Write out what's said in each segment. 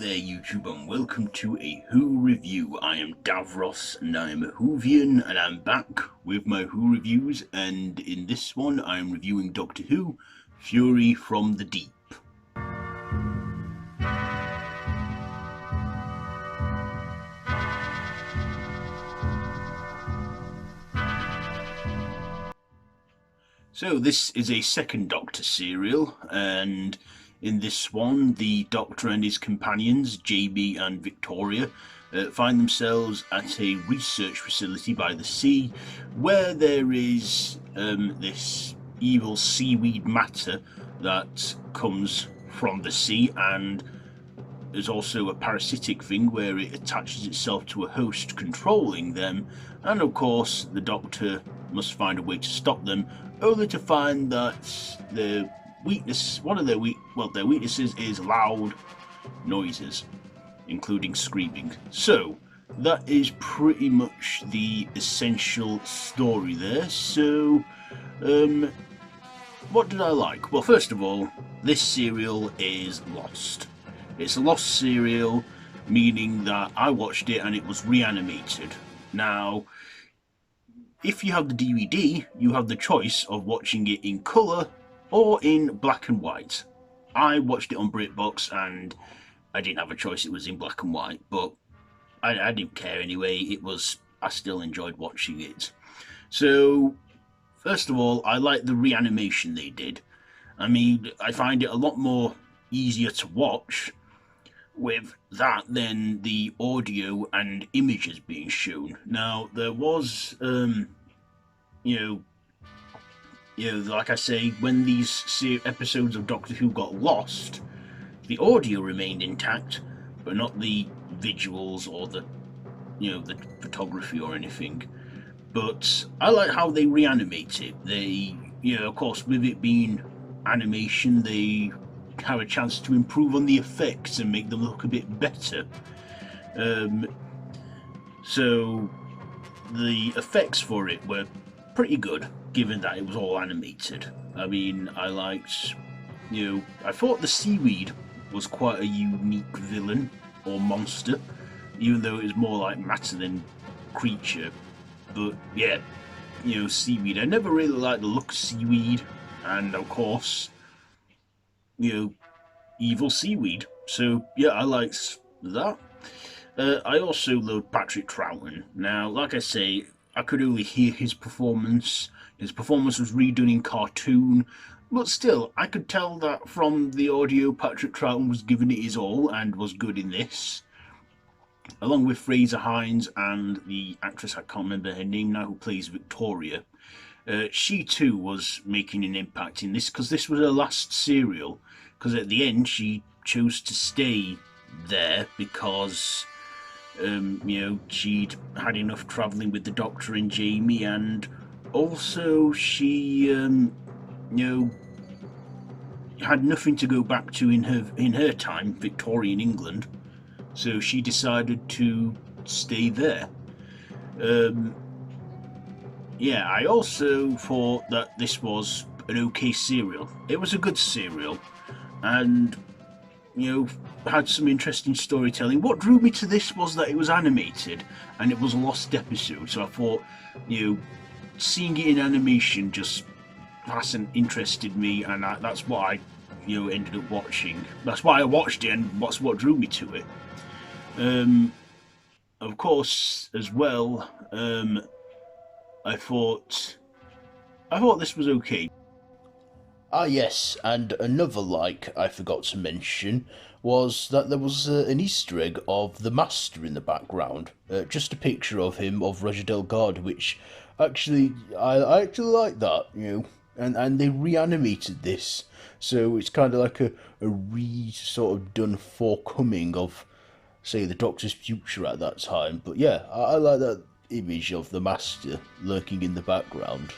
there YouTube, and welcome to a Who review. I am Davros and I am a Whovian, and I'm back with my Who reviews, and in this one I am reviewing Doctor Who, Fury from the Deep. So this is a second Doctor serial, and in this one the Doctor and his companions, Jamie and Victoria, find themselves at a research facility by the sea where there is this evil seaweed matter that comes from the sea, and there's also a parasitic thing where it attaches itself to a host controlling them, and of course the Doctor must find a way to stop them, only to find that their weaknesses is loud noises, including screaming. So that is pretty much the essential story there. So what did I like? Well, first of all, this serial is lost. It's a lost serial, meaning that I watched it and it was reanimated. Now, if you have the DVD, you have the choice of watching it in colour or in black and white. I watched it on BritBox and I didn't have a choice, it was in black and white, but I didn't care anyway. I still enjoyed watching it. So, first of all, I like the reanimation they did. I mean, I find it a lot more easier to watch with that than the audio and images being shown. Now, there was, like I say, when these episodes of Doctor Who got lost, the audio remained intact, but not the visuals or the photography or anything. But I like how they reanimate it. They, of course, with it being animation, they have a chance to improve on the effects and make them look a bit better. So the effects for it were pretty good, given that it was all animated. I mean, I liked, I thought the seaweed was quite a unique villain or monster, even though it was more like matter than creature. But yeah, seaweed. I never really liked the look of seaweed, and of course, evil seaweed. So yeah, I liked that. I also loved Patrick Troughton. Now, like I say, I could only hear his performance. His performance was redone in cartoon, but still, I could tell that from the audio Patrick Troughton was giving it his all and was good in this. Along with Frazer, Hines, and the actress, I can't remember her name now, who plays Victoria. She too was making an impact in this, because this was her last serial. Because at the end, she chose to stay there because, she'd had enough travelling with the Doctor and Jamie, and also she, had nothing to go back to in her time, Victorian England. So she decided to stay there. Yeah, I also thought that this was an okay serial. It was a good serial, and had some interesting storytelling. What drew me to this was that it was animated and it was a lost episode. So I thought, seeing it in animation just hasn't interested me, and that's what I, ended up watching. That's why I watched it, and that's what drew me to it. Of course, as well, I thought this was okay. Ah yes, and another like I forgot to mention was that there was an Easter egg of the Master in the background. Just a picture of him, of Roger Delgado, which actually, I actually like that, and they reanimated this. So it's kind of like a sort of done forecoming of, say, the Doctor's future at that time. But yeah, I like that image of the Master lurking in the background.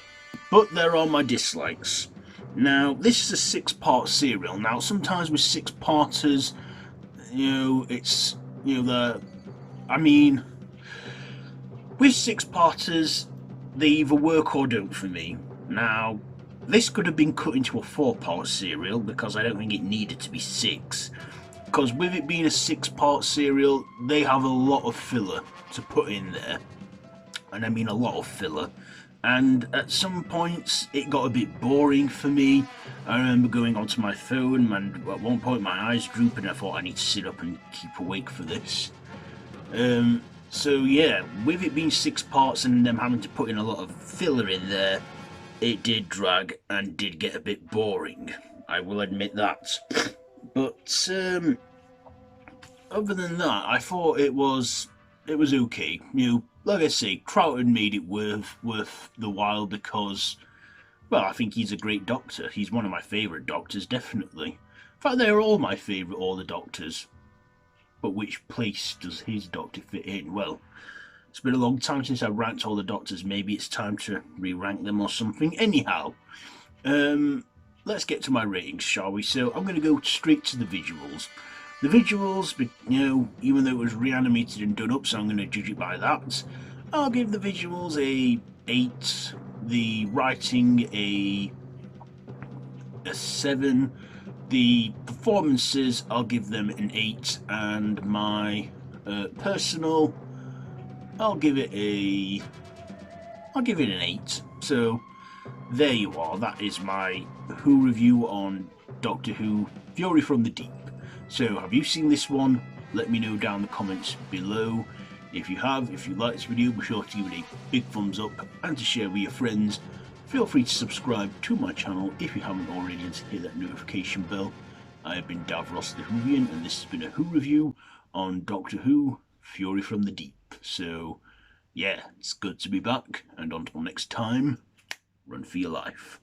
But there are my dislikes. Now, this is a 6-part serial. Now, sometimes with 6-parters, it's, with 6-parters, they either work or don't for me. Now, this could have been cut into a 4-part serial, because I don't think it needed to be 6. because with it being a 6-part serial, they have a lot of filler to put in there, and I mean a lot of filler. And at some points, it got a bit boring for me. I remember going onto my phone, and at one point my eyes drooped, and I thought I need to sit up and keep awake for this. So yeah, with it being 6 parts and them having to put in a lot of filler in there, it did drag and did get a bit boring. I will admit that. But other than that, I thought it was okay. You know, like I say, Troughton made it worth the while because, well, I think he's a great doctor. He's one of my favourite doctors, definitely. In fact, they're all my favourite, all the doctors. But which place does his doctor fit in? Well, it's been a long time since I ranked all the doctors. Maybe it's time to re-rank them or something. Anyhow, let's get to my ratings, shall we? So I'm going to go straight to the visuals. The visuals, you know, even though it was reanimated and done up, so I'm going to judge it by that. I'll give the visuals a 8, the writing a 7, the performances I'll give them an 8, and my personal, I'll give it an 8. So there you are. That is my Who review on Doctor Who: Fury from the Deep. So have you seen this one? Let me know down in the comments below. If you have, if you like this video, be sure to give it a big thumbs up and to share with your friends. Feel free to subscribe to my channel if you haven't already and to hit that notification bell. I have been Davros the Whovian, and this has been a Who review on Doctor Who: Fury from the Deep. So yeah, it's good to be back, and until next time, run for your life.